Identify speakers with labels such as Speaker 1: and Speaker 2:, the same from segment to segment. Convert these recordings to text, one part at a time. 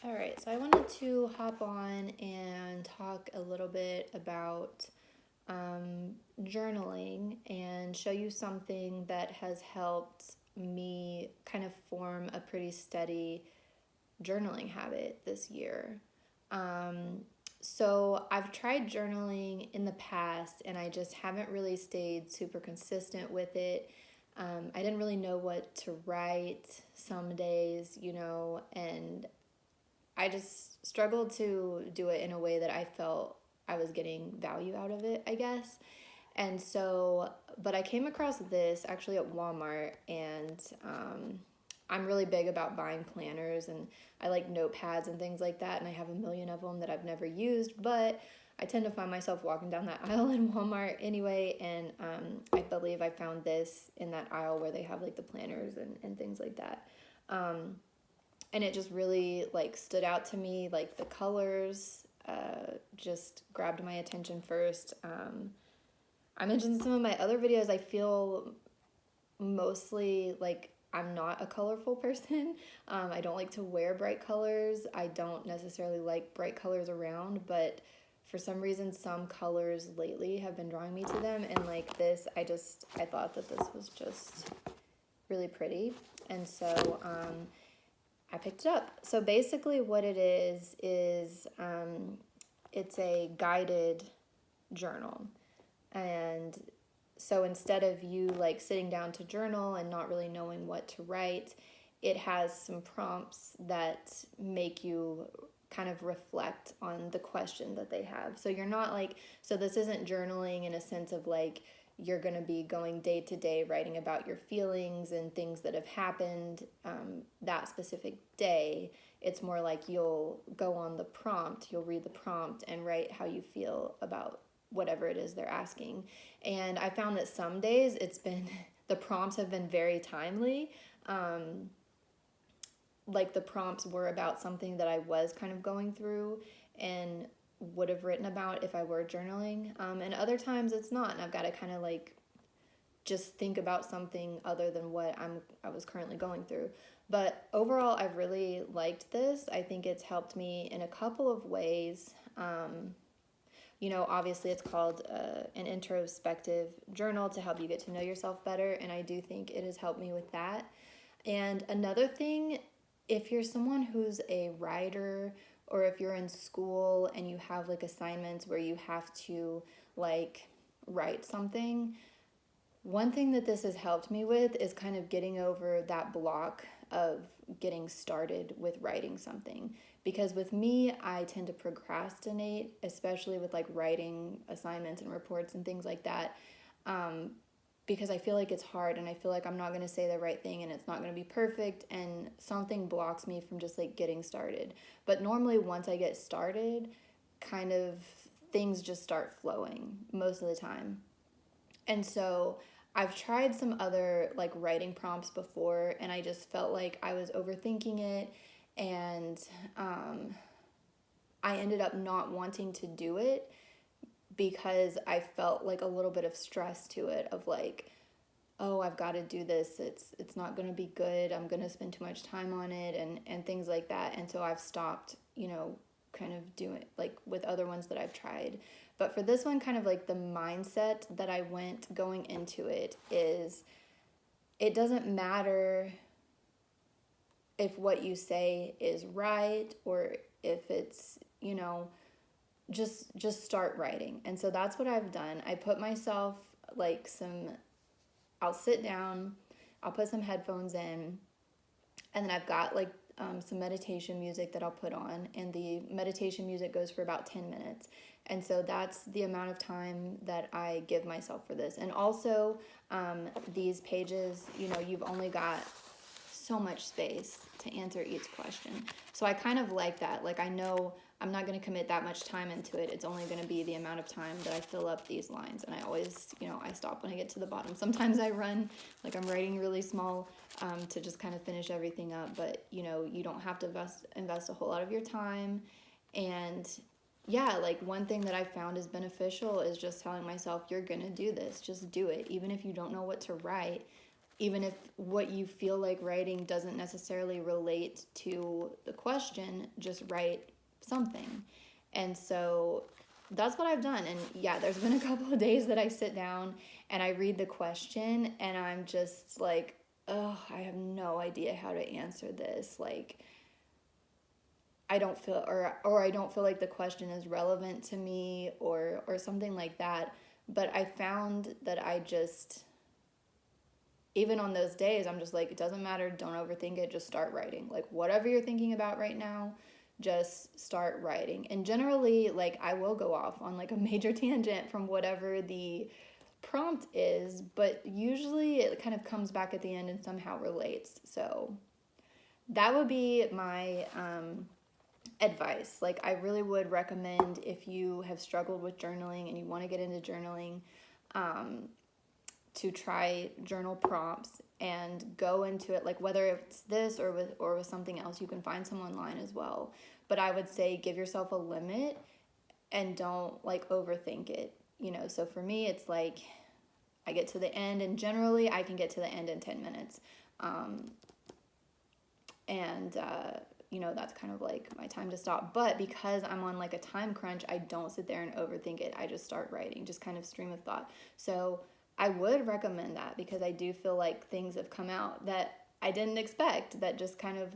Speaker 1: All right, so I wanted to hop on and talk a little bit about journaling and show you something that has helped me kind of form a pretty steady journaling habit this year. Um, so I've tried journaling in the past and I just haven't really stayed super consistent with it. I didn't really know what to write some days, and I just struggled to do it in a way that I felt I was getting value out of it, I guess. And so, but I came across this actually at Walmart, and I'm really big about buying planners, and I like notepads and things like that. And I have a million of them that I've never used, but I tend to find myself walking down that aisle in Walmart anyway. And I believe I found this in that aisle where they have like the planners and things like that. And it just really like stood out to me, like the colors just grabbed my attention first. I mentioned in some of my other videos, I feel mostly like I'm not a colorful person. I don't like to wear bright colors. I don't necessarily like bright colors around, but for some reason some colors lately have been drawing me to them, and like this, I thought that this was just really pretty. And so I picked it up. So basically, what it is it's a guided journal. And so instead of you like sitting down to journal and not really knowing what to write, it has some prompts that make you kind of reflect on the question that they have. So you're not like, so this isn't journaling in a sense of like, you're going to be going day to day writing about your feelings and things that have happened that specific day. It's more like you'll go on the prompt, you'll read the prompt and write how you feel about whatever it is they're asking. And I found that some days the prompts have been very timely. Like the prompts were about something that I was kind of going through and would have written about if I were journaling. And other times it's not, and I've got to kind of like just think about something other than what I was currently going through. But overall, I've really liked this. I think it's helped me in a couple of ways. Obviously it's called an introspective journal to help you get to know yourself better, and I do think it has helped me with that. And another thing, if you're someone who's a writer, or if you're in school and you have like assignments where you have to like write something, one thing that this has helped me with is kind of getting over that block of getting started with writing something. Because with me, I tend to procrastinate, especially with like writing assignments and reports and things like that. Because I feel like it's hard and I feel like I'm not going to say the right thing and it's not going to be perfect, and something blocks me from just like getting started. But normally once I get started, kind of things just start flowing most of the time. And so I've tried some other like writing prompts before, and I just felt like I was overthinking it, and I ended up not wanting to do it because I felt like a little bit of stress to it of like, oh, I've got to do this. It's not going to be good. I'm going to spend too much time on it and things like that. And so I've stopped, kind of doing like with other ones that I've tried. But for this one, kind of like the mindset that I went going into it is it doesn't matter if what you say is right or if it's, just start writing. And so that's what I've done. I put myself like I'll sit down, I'll put some headphones in, and then I've got like some meditation music that I'll put on, and the meditation music goes for about 10 minutes. And so that's the amount of time that I give myself for this. And also, these pages, you've only got so much space to answer each question. So I kind of like that. Like, I know I'm not going to commit that much time into it. It's only going to be the amount of time that I fill up these lines. And I always, I stop when I get to the bottom. Sometimes I run, like I'm writing really small to just kind of finish everything up. But, you don't have to invest a whole lot of your time. And yeah, like one thing that I found is beneficial is just telling myself, you're going to do this. Just do it. Even if you don't know what to write, even if what you feel like writing doesn't necessarily relate to the question, just write something. And so that's what I've done. And yeah, there's been a couple of days that I sit down and I read the question and I'm just like, oh, I have no idea how to answer this. Like, I don't feel, or I don't feel like the question is relevant to me, or something like that. But I found that I just, even on those days, I'm just like, it doesn't matter, don't overthink it, just start writing. Like, whatever you're thinking about right now, just start writing. And generally, like, I will go off on like a major tangent from whatever the prompt is, but usually it kind of comes back at the end and somehow relates. So that would be my advice. Like, I really would recommend, if you have struggled with journaling and you want to get into journaling, to try journal prompts and go into it, like whether it's this or with something else. You can find some online as well, but I would say give yourself a limit and don't like overthink it, you know. So for me, it's like I get to the end, and generally I can get to the end in 10 minutes, and you know, that's kind of like my time to stop. But because I'm on like a time crunch, I don't sit there and overthink it. I just start writing, just kind of stream of thought. So I would recommend that, because I do feel like things have come out that I didn't expect, that just kind of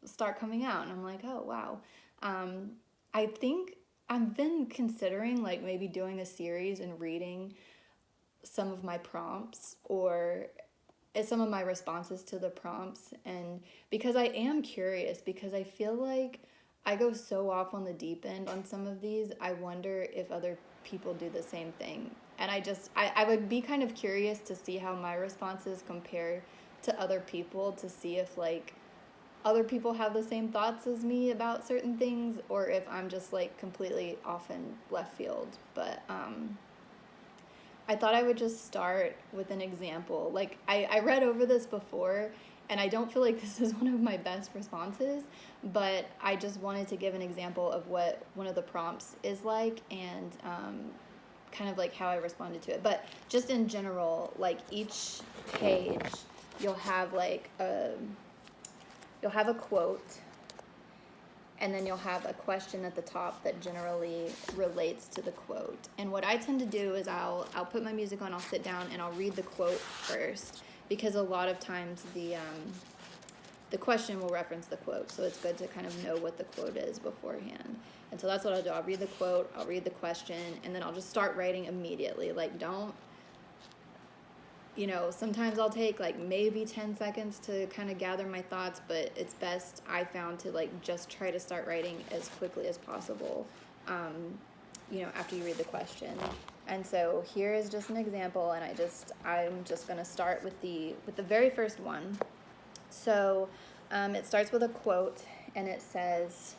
Speaker 1: start coming out. And I'm like, oh, wow. I think I've been considering like maybe doing a series and reading some of my prompts, or some of my responses to the prompts. And because I am curious, because I feel like I go so off on the deep end on some of these, I wonder if other people do the same thing. And I would be kind of curious to see how my responses compare to other people, to see if like other people have the same thoughts as me about certain things, or if I'm just like completely off in left field. But I thought I would just start with an example. Like, I read over this before, and I don't feel like this is one of my best responses, but I just wanted to give an example of what one of the prompts is like, and kind of like how I responded to it. But just in general, like each page, you'll have like you'll have a quote, and then you'll have a question at the top that generally relates to the quote. And what I tend to do is I'll put my music on, I'll sit down, and I'll read the quote first, because a lot of times the question will reference the quote, so it's good to kind of know what the quote is beforehand. And so that's what I'll do. I'll read the quote, I'll read the question, and then I'll just start writing immediately. Like, don't, you know, sometimes I'll take like maybe 10 seconds to kind of gather my thoughts, but it's best, I found, to like just try to start writing as quickly as possible, you know, after you read the question. And so here is just an example, and I'm just going to start with the very first one. So it starts with a quote, and it says,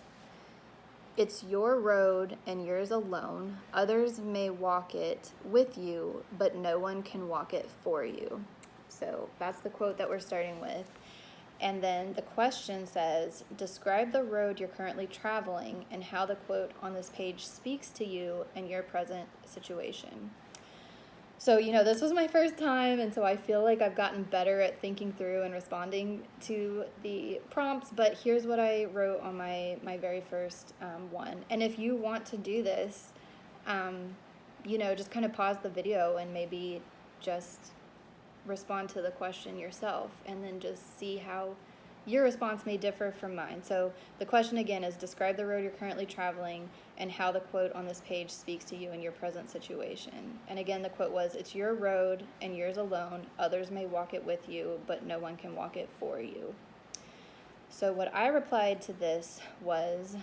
Speaker 1: "It's your road and yours alone. Others may walk it with you, but no one can walk it for you." So that's the quote that we're starting with. And then the question says, "Describe the road you're currently traveling and how the quote on this page speaks to you and your present situation." So, you know, this was my first time, and so I feel like I've gotten better at thinking through and responding to the prompts, but here's what I wrote on my very first one. And if you want to do this, you know, just kind of pause the video and maybe just respond to the question yourself, and then just see how your response may differ from mine. So the question again is, describe the road you're currently traveling and how the quote on this page speaks to you in your present situation. And again, the quote was, "It's your road and yours alone. Others may walk it with you, but no one can walk it for you." So what I replied to this was,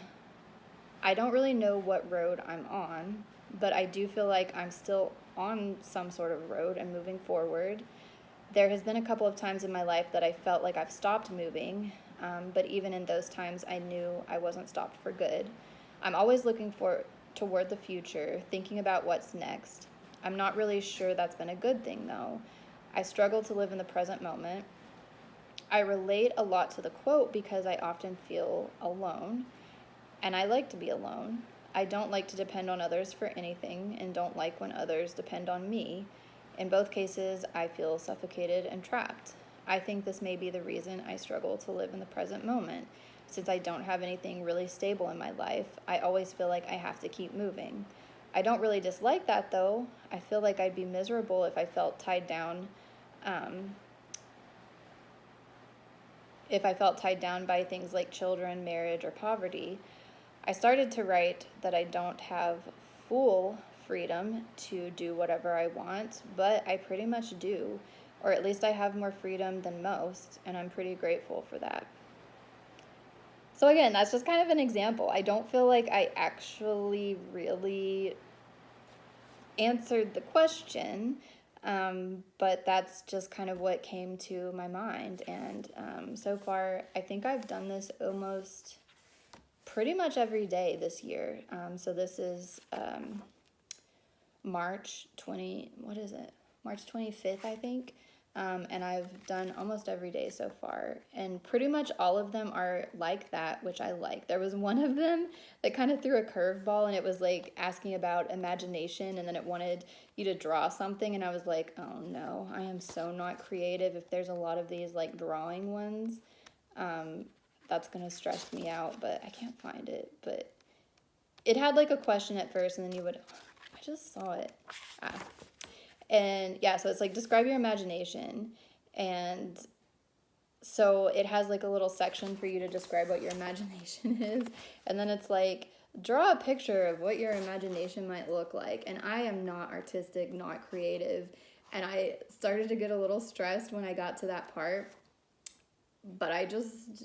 Speaker 1: I don't really know what road I'm on, but I do feel like I'm still on some sort of road and moving forward. There has been a couple of times in my life that I felt like I've stopped moving, but even in those times, I knew I wasn't stopped for good. I'm always looking toward the future, thinking about what's next. I'm not really sure that's been a good thing, though. I struggle to live in the present moment. I relate a lot to the quote because I often feel alone, and I like to be alone. I don't like to depend on others for anything, and don't like when others depend on me. In both cases, I feel suffocated and trapped. I think this may be the reason I struggle to live in the present moment. Since I don't have anything really stable in my life, I always feel like I have to keep moving. I don't really dislike that though. I feel like I'd be miserable if I felt tied down. Um, if I felt tied down by things like children, marriage, or poverty. I started to write that I don't have full freedom to do whatever I want, but I pretty much do, or at least I have more freedom than most, and I'm pretty grateful for that. So, again, that's just kind of an example. I don't feel like I actually really answered the question, but that's just kind of what came to my mind. And so far, I think I've done this almost pretty much every day this year. So this is March 25th, I think. And I've done almost every day so far. And pretty much all of them are like that, which I like. There was one of them that kind of threw a curveball, and it was like asking about imagination, and then it wanted you to draw something. And I was like, oh no, I am so not creative. If there's a lot of these like drawing ones, that's going to stress me out, but I can't find it. But it had like a question at first, and then I just saw it. And yeah, so it's like, describe your imagination. And so it has like a little section for you to describe what your imagination is. And then it's like, draw a picture of what your imagination might look like. And I am not artistic, not creative. And I started to get a little stressed when I got to that part. But I just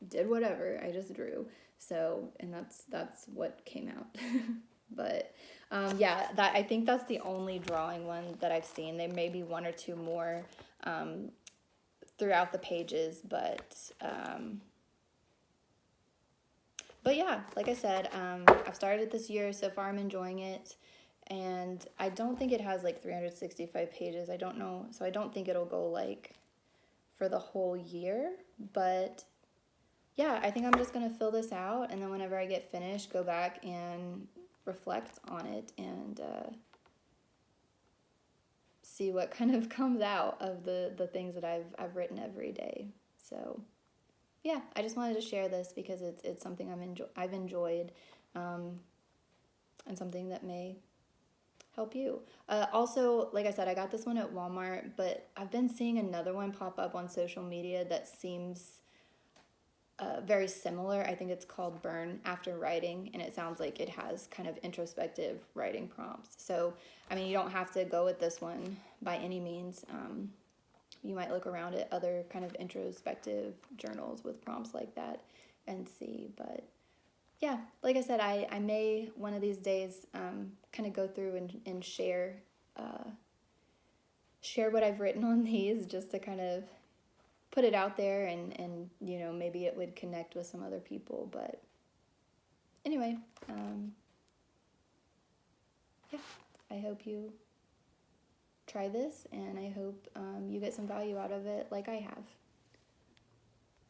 Speaker 1: did whatever. I just drew. So, and that's what came out. But yeah, that I think that's the only drawing one that I've seen. There may be one or two more throughout the pages, but yeah, like I said, I've started it this year. So far, I'm enjoying it, and I don't think it has like 365 pages. I don't know, so I don't think it'll go like for the whole year, but yeah, I think I'm just gonna fill this out, and then whenever I get finished, go back and reflect on it and see what kind of comes out of the things that I've written every day. So yeah, I just wanted to share this because it's something I've enjoyed, and something that may help you. Also, like I said, I got this one at Walmart, but I've been seeing another one pop up on social media that seems very similar. I think it's called Burn After Writing, and it sounds like it has kind of introspective writing prompts. So, I mean, you don't have to go with this one by any means. You might look around at other kind of introspective journals with prompts like that and see. But yeah, like I said, I may one of these days kind of go through and share what I've written on these, just to kind of put it out there, and you know, maybe it would connect with some other people. But anyway, yeah, I hope you try this, and I hope you get some value out of it like I have.